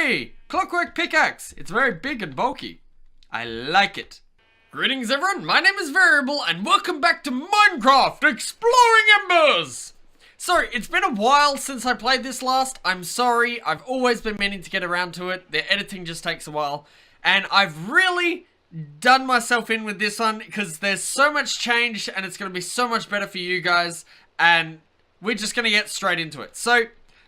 Yay! Clockwork pickaxe. It's very big and bulky. I like it. Greetings everyone, my name is Variable and welcome back to Minecraft Exploring Embers! So, it's been a while since I played this last. I'm sorry, I've always been meaning to get around to it. The editing just takes a while. And I've really done myself in with this one because there's so much change and it's going to be so much better for you guys. And we're just going to get straight into it. So,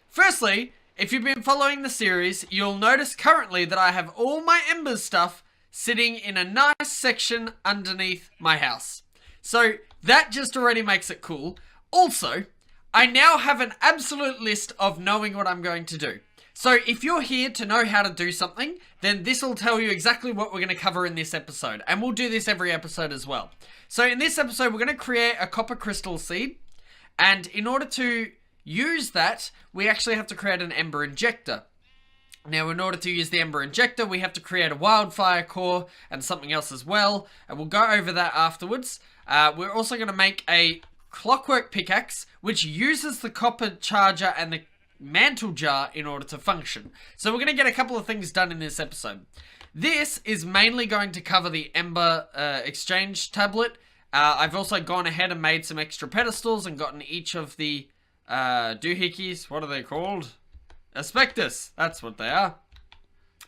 firstly, if you've been following the series, you'll notice currently that I have all my Embers stuff sitting in a nice section underneath my house. So that just already makes it cool. Also, I now have an absolute list of knowing what I'm going to do. So if you're here to know how to do something, then this will tell you exactly what we're going to cover in this episode. And we'll do this every episode as well. So in this episode, we're going to create a copper crystal seed. And in order to use that, we actually have to create an Ember Injector. Now, in order to use the Ember Injector, we have to create a Wildfire Core and something else as well. And we'll go over that afterwards. We're also going to make a Clockwork Pickaxe, which uses the copper charger and the mantle jar in order to function. So we're going to get a couple of things done in this episode. This is mainly going to cover the Ember Exchange Tablet. I've also gone ahead and made some extra pedestals and gotten each of the doohickeys. What are they called? Aspectus. That's what they are.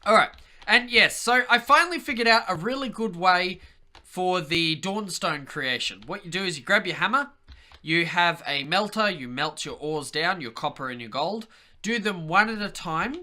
Alright. And yes, so I finally figured out a really good way for the Dawnstone creation. What you do is you grab your hammer. You have a melter. You melt your ores down, your copper and your gold. Do them one at a time.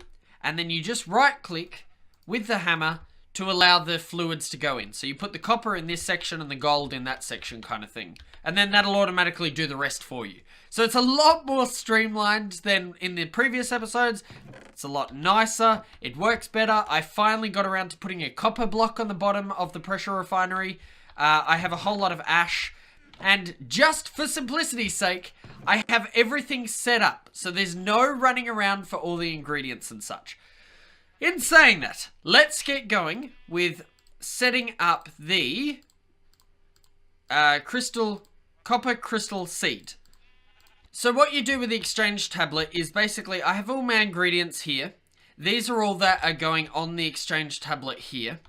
And then you just right click with the hammer to allow the fluids to go in. So you put the copper in this section and the gold in that section kind of thing. And then that'll automatically do the rest for you. So it's a lot more streamlined than in the previous episodes. It's a lot nicer. It works better. I finally got around to putting a copper block on the bottom of the pressure refinery. I have a whole lot of ash. And just for simplicity's sake, I have everything set up. So there's no running around for all the ingredients and such. In saying that, let's get going with setting up the copper crystal seed. So what you do with the Exchange Tablet is basically, I have all my ingredients here. These are all that are going on the Exchange Tablet here.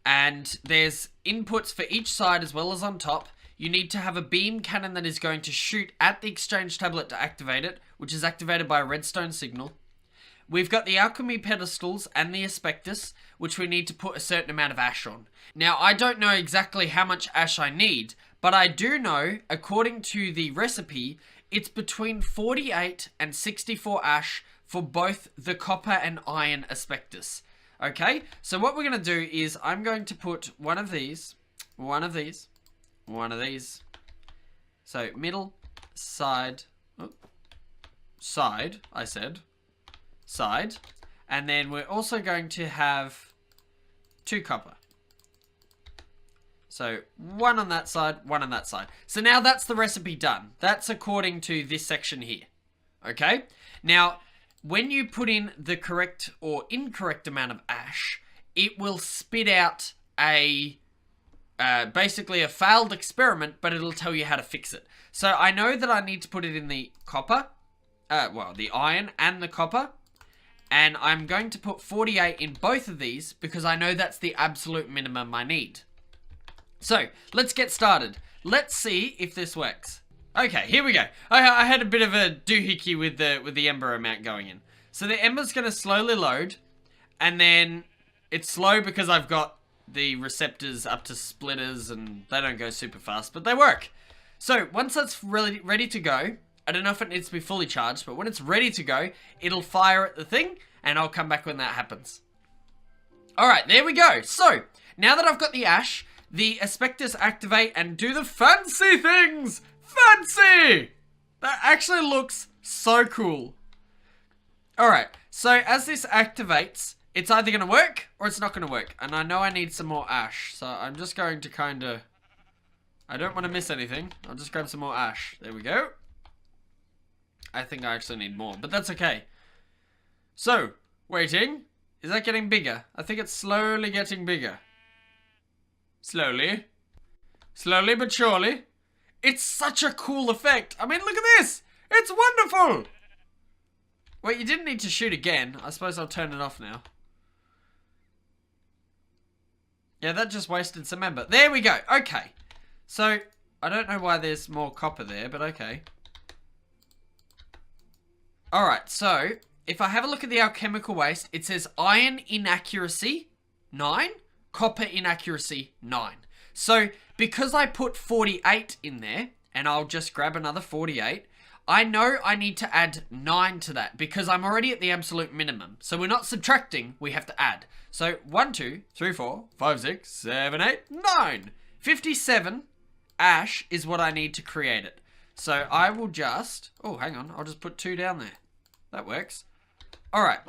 And there's inputs for each side as well as on top. You need to have a beam cannon that is going to shoot at the Exchange Tablet to activate it, which is activated by a redstone signal. We've got the Alchemy pedestals and the Aspectus, which we need to put a certain amount of ash on. Now, I don't know exactly how much ash I need, but I do know, according to the recipe, it's between 48 and 64 ash for both the copper and iron Aspectus. Okay, so what we're going to do is I'm going to put one of these. So middle, side, side. And then we're also going to have 2 copper. So, one on that side, one on that side. So now that's the recipe done. That's according to this section here. Okay? Now, when you put in the correct or incorrect amount of ash, it will spit out a basically a failed experiment, but it'll tell you how to fix it. So I know that I need to put it in the copper, the iron and the copper. And I'm going to put 48 in both of these because I know that's the absolute minimum I need. So, let's get started. Let's see if this works. Okay, here we go. I had a bit of a doohickey with the ember amount going in. So the ember's going to slowly load, and then it's slow because I've got the receptors up to splitters, and they don't go super fast, but they work. So, once that's ready to go, I don't know if it needs to be fully charged, but when it's ready to go, it'll fire at the thing, and I'll come back when that happens. Alright, there we go. So, now that I've got the ash, the Aspectus activate and do the fancy things! Fancy! That actually looks so cool. Alright, so as this activates, it's either going to work or it's not going to work. And I know I need some more ash, so I'm just going to kind of... I don't want to miss anything. I'll just grab some more ash. There we go. I think I actually need more, but that's okay. So, waiting. Is that getting bigger? I think it's slowly getting bigger. Slowly. Slowly but surely. It's such a cool effect. I mean, look at this. It's wonderful. Well, you didn't need to shoot again. I suppose I'll turn it off now. Yeah, that just wasted some ember. There we go. Okay. So, I don't know why there's more copper there, but okay. Alright, so, if I have a look at the alchemical waste, it says iron inaccuracy, 9. Copper inaccuracy, 9. So, because I put 48 in there, and I'll just grab another 48, I know I need to add 9 to that, because I'm already at the absolute minimum. So we're not subtracting, we have to add. So, 1, 2, 3, 4, 5, 6, 7, 8, 9. 57 ash is what I need to create it. So I will just... Oh, hang on. I'll just put 2 down there. That works. Alright.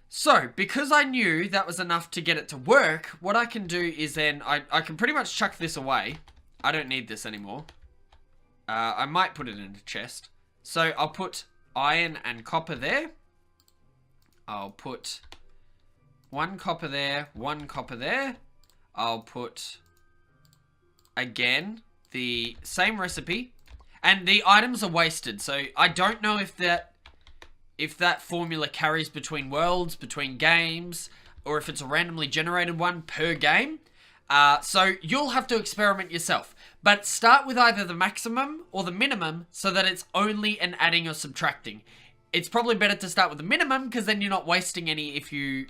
So, because I knew that was enough to get it to work, what I can do is then... I can pretty much chuck this away. I don't need this anymore. I might put it in a chest. So, I'll put iron and copper there. I'll put 1 copper there, 1 copper there. I'll put... Again, the same recipe, and the items are wasted, so I don't know if that formula carries between worlds, between games, or if it's a randomly generated one per game. So you'll have to experiment yourself, but start with either the maximum or the minimum so that it's only an adding or subtracting. It's probably better to start with the minimum because then you're not wasting any if you...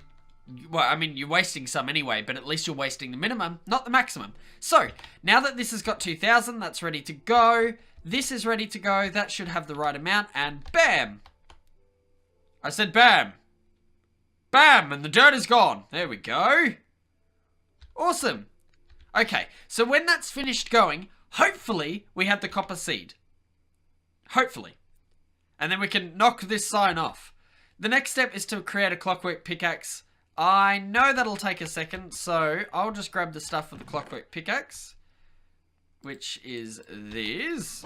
Well, I mean, you're wasting some anyway, but at least you're wasting the minimum, not the maximum. So, now that this has got 2,000, that's ready to go. This is ready to go. That should have the right amount, and bam! I said bam! Bam! And the dirt is gone. There we go. Awesome. Okay, so when that's finished going, hopefully we have the copper seed. Hopefully. And then we can knock this sign off. The next step is to create a Clockwork pickaxe. I know that'll take a second, so I'll just grab the stuff for the Clockwork pickaxe, which is these.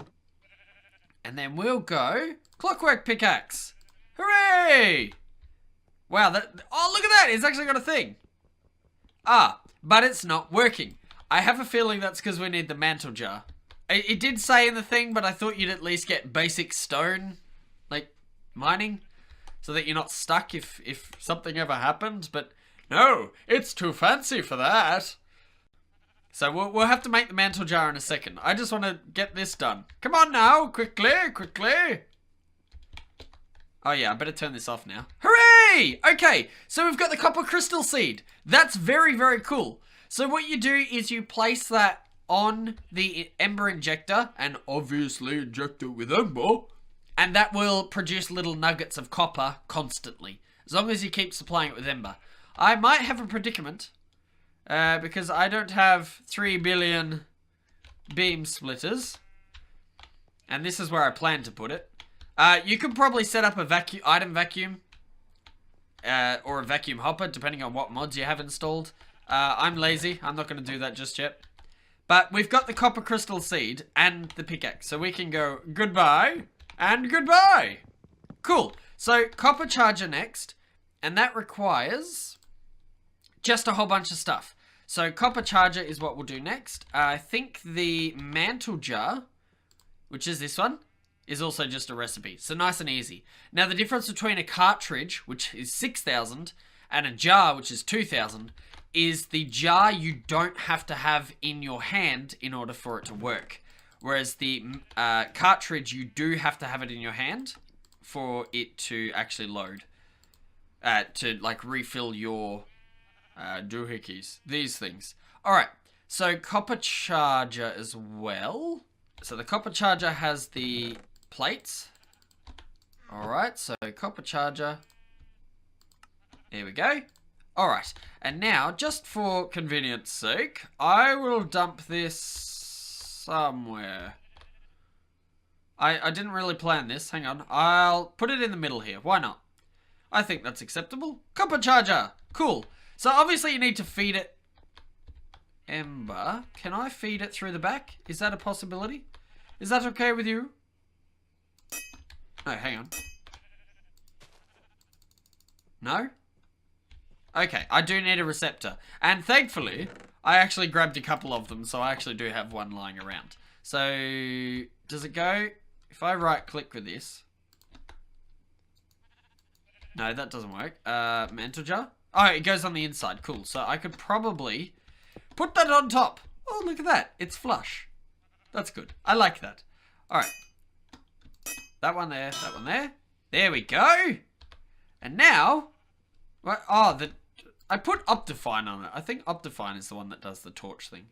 And then we'll go Clockwork pickaxe. Hooray! Wow, oh, look at that! It's actually got a thing. Ah, but it's not working. I have a feeling that's because we need the mantle jar. It did say in the thing, but I thought you'd at least get basic stone, like, mining. So that you're not stuck if something ever happens, but no, it's too fancy for that. So we'll have to make the mantle jar in a second. I just want to get this done. Come on now, quickly, quickly. Oh yeah, I better turn this off now. Hooray! Okay, so we've got the copper crystal seed. That's very, very cool. So what you do is you place that on the Ember Injector, and obviously inject it with Ember. And that will produce little nuggets of copper constantly, as long as you keep supplying it with Ember. I might have a predicament, because I don't have 3 billion beam splitters. And this is where I plan to put it. You could probably set up a item vacuum, or a vacuum hopper, depending on what mods you have installed. I'm lazy, I'm not going to do that just yet. But we've got the copper crystal seed and the pickaxe, so we can go goodbye. And goodbye! Cool. So, copper charger next. And that requires just a whole bunch of stuff. So, copper charger is what we'll do next. I think the mantle jar, which is this one, is also just a recipe. So, nice and easy. Now, the difference between a cartridge, which is 6,000, and a jar, which is 2,000, is the jar you don't have to have in your hand in order for it to work. Whereas the cartridge, you do have to have it in your hand for it to actually load. To, like, refill your doohickeys. These things. Alright, so copper charger as well. So the copper charger has the plates. Alright, so copper charger. There we go. Alright, and now, just for convenience sake, I will dump this somewhere. I didn't really plan this. Hang on. I'll put it in the middle here. Why not? I think that's acceptable. Copper charger. Cool. So obviously you need to feed it Ember. Can I feed it through the back? Is that a possibility? Is that okay with you? No, hang on. No? Okay, I do need a receptor. And thankfully, I actually grabbed a couple of them, so I actually do have one lying around. So, does it go? If I right click with this. No, that doesn't work. Mantle jar? Oh, it goes on the inside. Cool. So I could probably put that on top. Oh, look at that. It's flush. That's good. I like that. Alright. That one there. That one there. There we go. And now... What? Oh, I put Optifine on it. I think Optifine is the one that does the torch thing.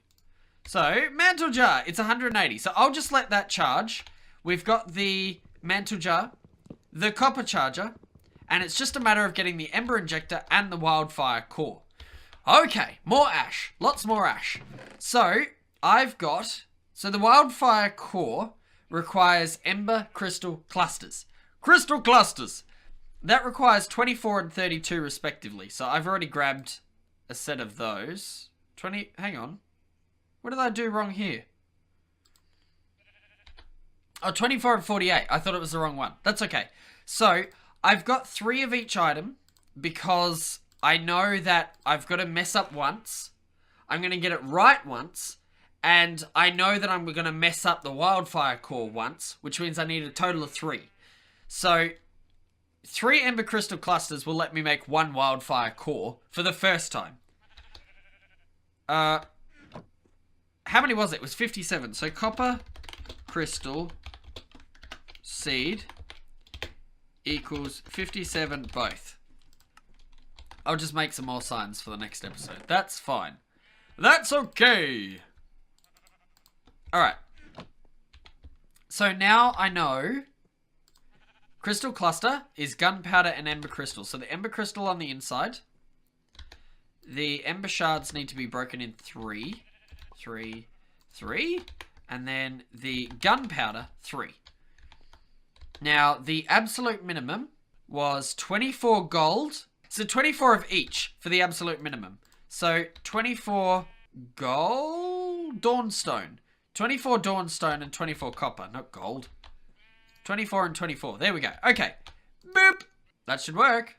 So, mantle jar. It's 180. So I'll just let that charge. We've got the mantle jar, the copper charger, and it's just a matter of getting the Ember Injector and the Wildfire Core. Okay, more ash. Lots more ash. So, I've got... So the Wildfire Core requires Ember Crystal Clusters. Crystal Clusters! That requires 24 and 32 respectively. So I've already grabbed a set of those. 20... Hang on. What did I do wrong here? Oh, 24 and 48. I thought it was the wrong one. That's okay. So, I've got 3 of each item because I know that I've got to mess up once. I'm going to get it right once. And I know that I'm going to mess up the Wildfire Core once, which means I need a total of 3. So, 3 Ember Crystal Clusters will let me make 1 Wildfire Core for the first time. How many was it? It was 57. So, copper, crystal, seed equals 57 both. I'll just make some more signs for the next episode. That's fine. That's okay. Alright. So now I know crystal cluster is gunpowder and ember crystal. So the ember crystal on the inside. The ember shards need to be broken in 3. 3. And then the gunpowder, 3. Now, the absolute minimum was 24 gold. So 24 of each for the absolute minimum. So 24 gold dawnstone. 24 dawnstone and 24 copper. Not gold. 24 and 24. There we go. Okay. Boop. That should work.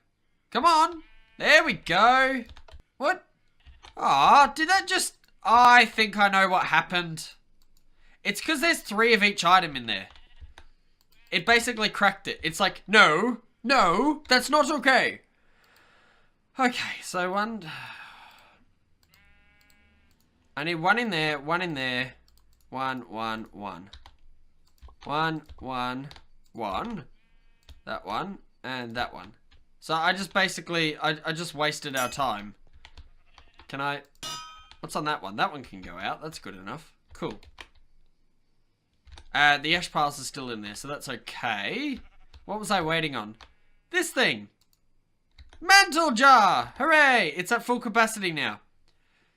Come on. There we go. What? Ah, did that just... I think I know what happened. It's because there's 3 of each item in there. It basically cracked it. It's like, no, that's not okay. Okay, so 1. I need 1 in there, 1 in there. 1, 1, 1. 1, 1, 1. That one, and that one. So I just basically, I just wasted our time. Can I... What's on that one? That one can go out. That's good enough. Cool. The ash piles are still in there, so that's okay. What was I waiting on? This thing! Mantle jar! Hooray! It's at full capacity now.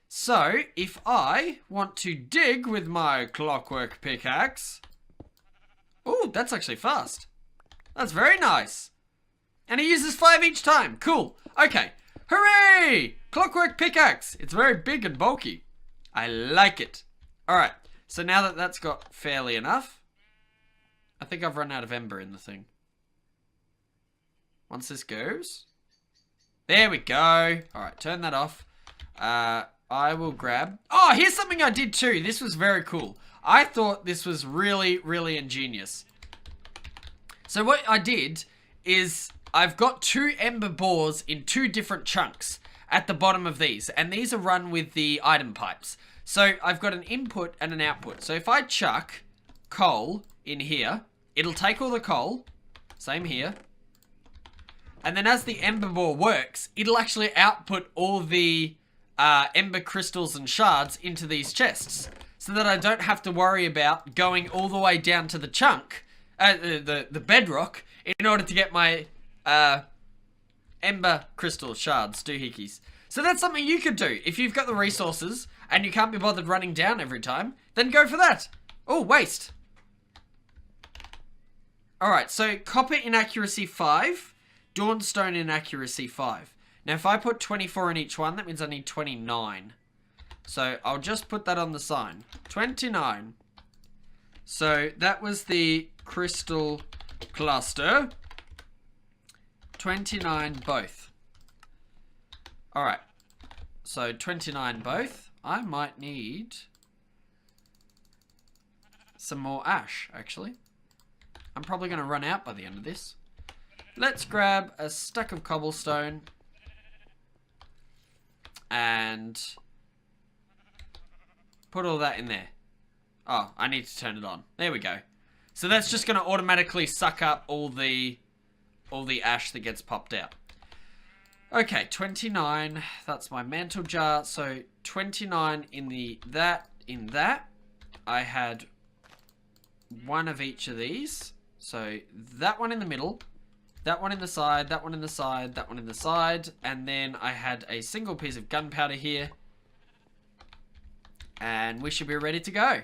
So, if I want to dig with my Clockwork pickaxe... Ooh, that's actually fast. That's very nice. And it uses 5 each time. Cool. Okay. Hooray! Clockwork pickaxe. It's very big and bulky. I like it. Alright. So now that that's got fairly enough, I think I've run out of ember in the thing. Once this goes. There we go. Alright, turn that off. I will grab... Oh, here's something I did too. This was very cool. I thought this was really, really ingenious. So what I did is I've got 2 ember bores in 2 different chunks at the bottom of these. And these are run with the item pipes. So I've got an input and an output. So if I chuck coal in here, it'll take all the coal. Same here. And then as the ember bore works, it'll actually output all the ember crystals and shards into these chests. So that I don't have to worry about going all the way down to the chunk, the bedrock, in order to get my ember crystal shards, doohickeys. So that's something you could do. If you've got the resources and you can't be bothered running down every time, then go for that. Oh, waste. Alright, so copper inaccuracy 5, dawnstone inaccuracy 5. Now if I put 24 in each one, that means I need 29. So I'll just put that on the sign. 29. So that was the crystal cluster. 29 both. Alright. So 29 both. I might need some more ash, actually. I'm probably going to run out by the end of this. let's grab a stack of cobblestone and put all that in there. Oh, I need to turn it on. There we go. So that's just going to automatically suck up all the ash that gets popped out. Okay, 29. That's my mantle jar. So 29 in that. I had one of each of these. So that one in the middle, that one in the side, that one in the side, that one in the side, and then I had a single piece of gunpowder here. And we should be ready to go.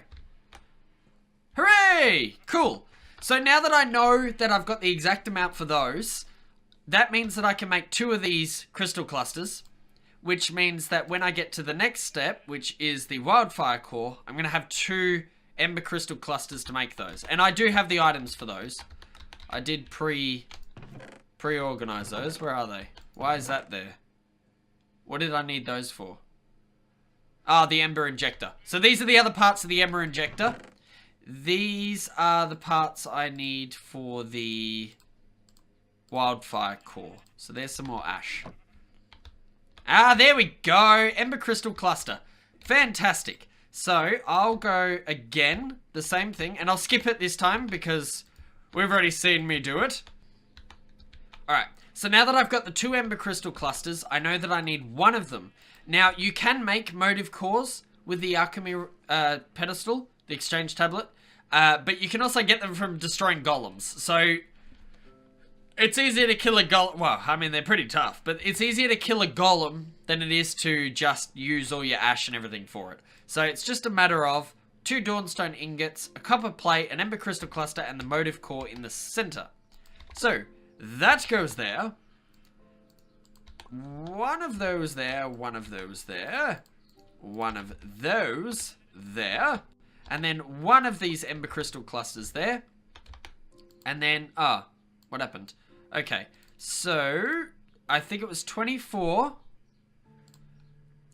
Hooray! Cool. So now that I know that I've got the exact amount for those, that means that I can make 2 of these crystal clusters, which means that when I get to the next step, which is the Wildfire Core, I'm going to have 2 Ember crystal clusters to make those. And I do have the items for those. I did pre-organize those. Where are they? Why is that there? What did I need those for? Ah, the Ember Injector. So these are the other parts of the Ember Injector. These are the parts I need for the Wildfire Core. So there's some more ash. Ah, there we go. Ember Crystal Cluster. Fantastic. So I'll go again, the same thing. And I'll skip it this time because we've already seen me do it. Alright. So now that I've got the 2 Ember Crystal Clusters, I know that I need 1 of them. Now, you can make motive cores with the Alchemy pedestal, the Exchange Tablet. But you can also get them from destroying golems. So it's easier to kill a golem. Well, I mean, they're pretty tough. But it's easier to kill a golem than it is to just use all your ash and everything for it. So it's just a matter of 2 Dawnstone ingots, a copper plate, an Ember Crystal Cluster, and the motive core in the center. So that goes there. 1 of those there, 1 of those there, 1 of those there, and then 1 of these Ember Crystal Clusters there, and then, what happened? Okay, so I think it was 24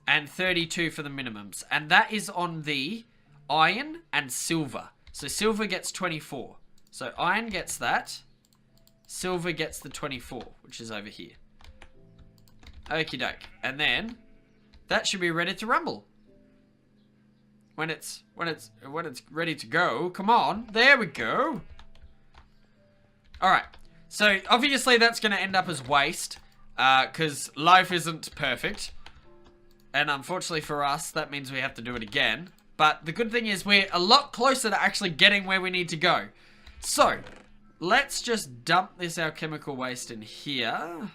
and 32 for the minimums, and that is on the iron and silver. So silver gets 24, so iron gets that, silver gets the 24, which is over here. Okie doke. And then that should be ready to rumble. When it's ready to go. Come on. There we go. Alright. So obviously that's gonna end up as waste. Cause life isn't perfect. And unfortunately for us, that means we have to do it again. But the good thing is we're a lot closer to actually getting where we need to go. So let's just dump this alchemical waste in here.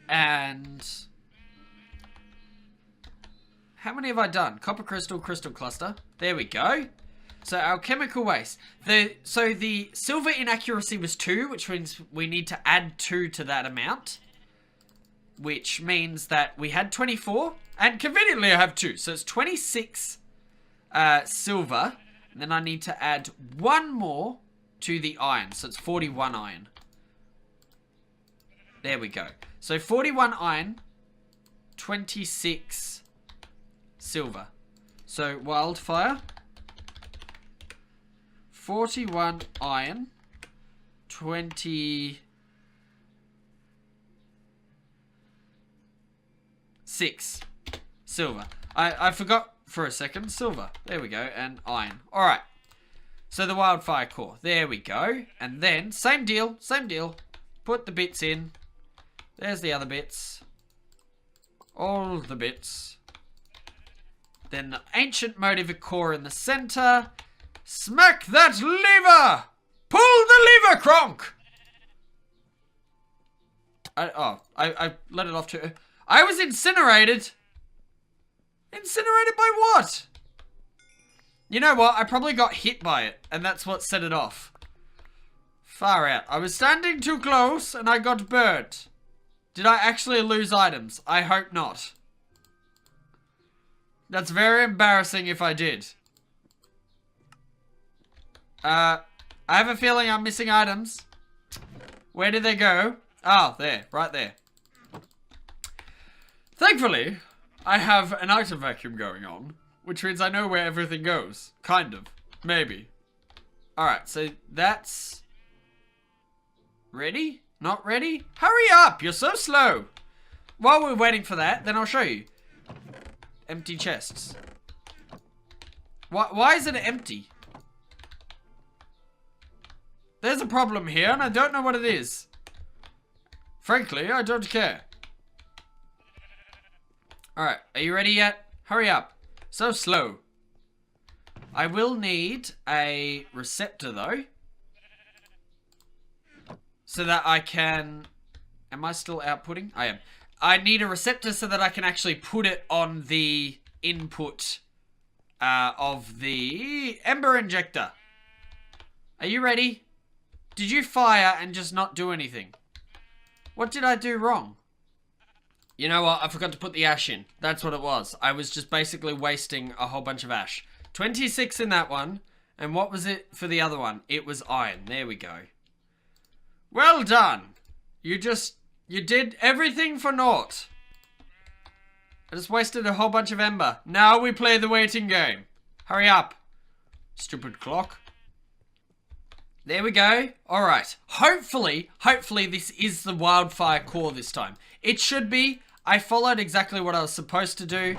And how many have I done? Copper crystal, crystal cluster. There we go. So alchemical waste. So the silver inaccuracy was 2, which means we need to add 2 to that amount. Which means that we had 24. And conveniently I have 2. So it's 26 silver. And then I need to add 1 more to the iron. So it's 41 iron. There we go. So 41 iron, 26 silver. So wildfire, 41 iron, 26 silver. I forgot for a second. Silver. There we go. And iron. Alright. So the Wildfire Core. There we go. And then, same deal. Same deal. Put the bits in. There's the other bits. All the bits. Then the Ancient Motive Core in the center. Smack that lever! Pull the lever, Kronk! I let it off too. I was incinerated. Incinerated by what? You know what? I probably got hit by it, and that's what set it off. Far out. I was standing too close, and I got burnt. Did I actually lose items? I hope not. That's very embarrassing if I did. I have a feeling I'm missing items. Where did they go? Oh, there. Right there. Thankfully, I have an item vacuum going on, which means I know where everything goes. Kind of. Maybe. Alright, so that's Ready? Not ready? Hurry up! You're so slow. While we're waiting for that, then I'll show you. Empty chests. Why is it empty? There's a problem here, and I don't know what it is. Frankly, I don't care. Alright, are you ready yet? Hurry up. So slow. I will need a receptor, though. So that I can... Am I still outputting? I am. I need a receptor so that I can actually put it on the input of the Ember Injector. Are you ready? Did you fire and just not do anything? What did I do wrong? You know what? I forgot to put the ash in. That's what it was. I was just basically wasting a whole bunch of ash. 26 in that one. And what was it for the other one? It was iron. There we go. Well done. You did everything for naught. I just wasted a whole bunch of ember. Now we play the waiting game. Hurry up. Stupid clock. There we go. Alright. Hopefully this is the Wildfire Core this time. It should be. I followed exactly what I was supposed to do.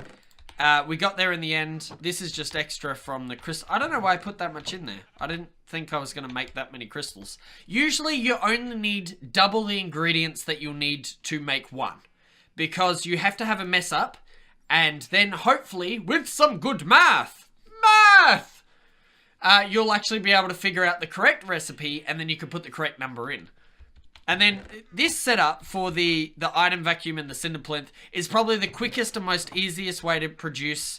We got there in the end. This is just extra from the crystal. I don't know why I put that much in there. I didn't think I was going to make that many crystals. Usually you only need double the ingredients that you'll need to make one. Because you have to have a mess up. And then hopefully, with some good math, you'll actually be able to figure out the correct recipe, and then you can put the correct number in. And then this setup for the item vacuum and the cinder plinth is probably the quickest and most easiest way to produce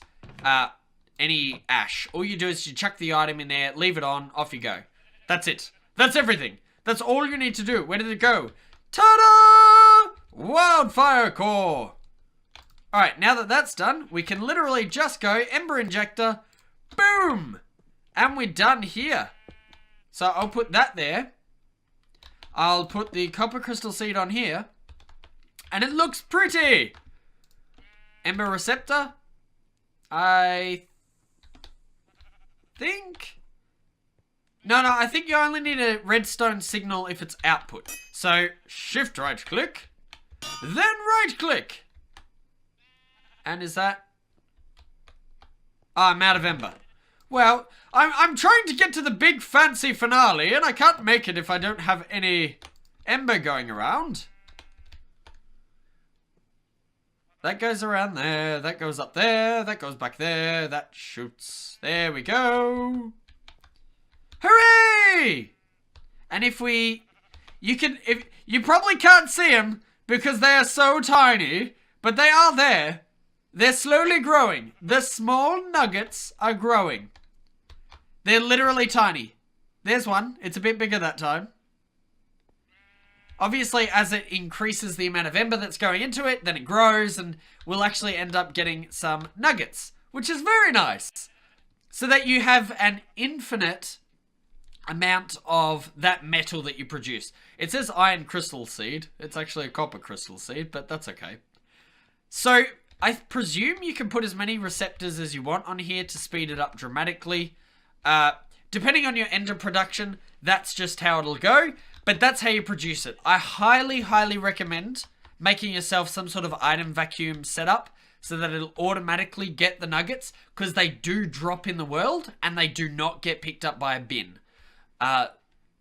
any ash. All you do is you chuck the item in there, leave it on, off you go. That's it. That's everything. That's all you need to do. Where did it go? Ta-da! Wildfire Core! Alright, now that that's done, we can literally just go Ember Injector, boom! And we're done here. So I'll put that there. I'll put the copper crystal seed on here. And it looks pretty! Ember Receptor. I think... No, I think you only need a redstone signal if it's output. So, shift right click, then right click. And is that... I'm out of ember. Well, I'm trying to get to the big fancy finale, and I can't make it if I don't have any ember going around. That goes around there, that goes up there, that goes back there, that shoots. There we go. Hooray! And if you probably can't see them because they are so tiny, but they are there. They're slowly growing. The small nuggets are growing. They're literally tiny. There's one. It's a bit bigger that time. Obviously, as it increases the amount of ember that's going into it, then it grows, and we'll actually end up getting some nuggets, which is very nice. So that you have an infinite amount of that metal that you produce. It says iron crystal seed. It's actually a copper crystal seed, but that's okay. So I presume you can put as many receptors as you want on here to speed it up dramatically. Depending on your ender production, that's just how it'll go. But that's how you produce it. I highly, highly recommend making yourself some sort of item vacuum setup so that it'll automatically get the nuggets, because they do drop in the world and they do not get picked up by a bin.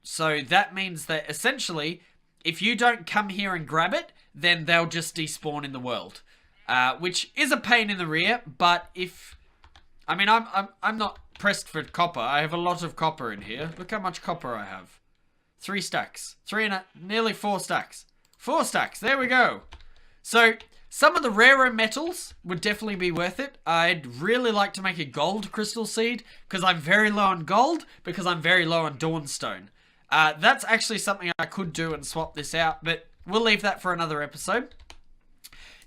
So that means that essentially, if you don't come here and grab it, then they'll just despawn in the world. Which is a pain in the rear, but if... I mean, I'm not pressed for copper. I have a lot of copper in here. Look how much copper I have. 3 stacks. Nearly 4 stacks. 4 stacks, there we go. So, some of the rarer metals would definitely be worth it. I'd really like to make a gold crystal seed, because I'm very low on gold, because I'm very low on dawnstone. That's actually something I could do and swap this out, but we'll leave that for another episode.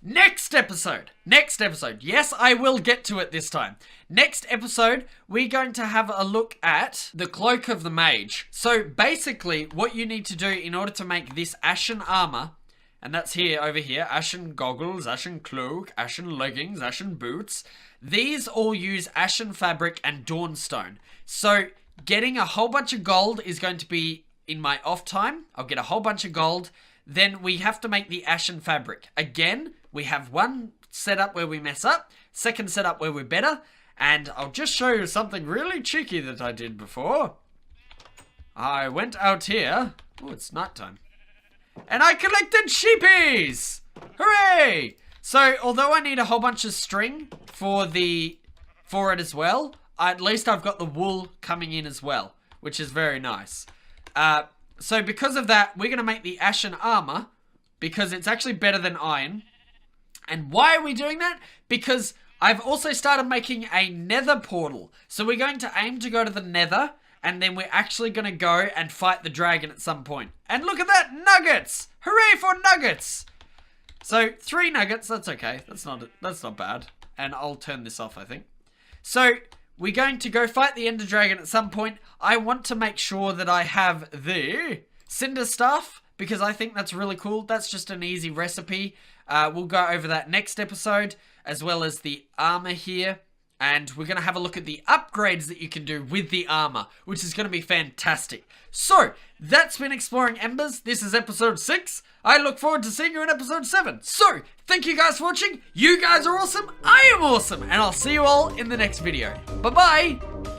Next episode. Yes, I will get to it this time. Next episode, we're going to have a look at the Cloak of the Mage. So basically, what you need to do in order to make this ashen armor, and that's here, over here, ashen goggles, ashen cloak, ashen leggings, ashen boots. These all use ashen fabric and dawnstone. So getting a whole bunch of gold is going to be in my off time. I'll get a whole bunch of gold. Then we have to make the ashen fabric. Again, we have one setup where we mess up, second setup where we're better, and I'll just show you something really cheeky that I did before. I went out here. Oh, it's nighttime. And I collected sheepies! Hooray! So, although I need a whole bunch of string for it as well, at least I've got the wool coming in as well, which is very nice. So because of that, we're going to make the ashen armor, because it's actually better than iron. And why are we doing that? Because I've also started making a nether portal. So we're going to aim to go to the nether, and then we're actually going to go and fight the dragon at some point. And look at that, nuggets! Hooray for nuggets! So 3 nuggets, that's okay. That's not bad. And I'll turn this off, I think. So we're going to go fight the ender dragon at some point. I want to make sure that I have the cinder staff, because I think that's really cool. That's just an easy recipe. We'll go over that next episode, as well as the armor here. And we're going to have a look at the upgrades that you can do with the armor, which is going to be fantastic. So, that's been Exploring Embers. This is episode 6. I look forward to seeing you in episode 7. So, thank you guys for watching. You guys are awesome. I am awesome. And I'll see you all in the next video. Bye-bye.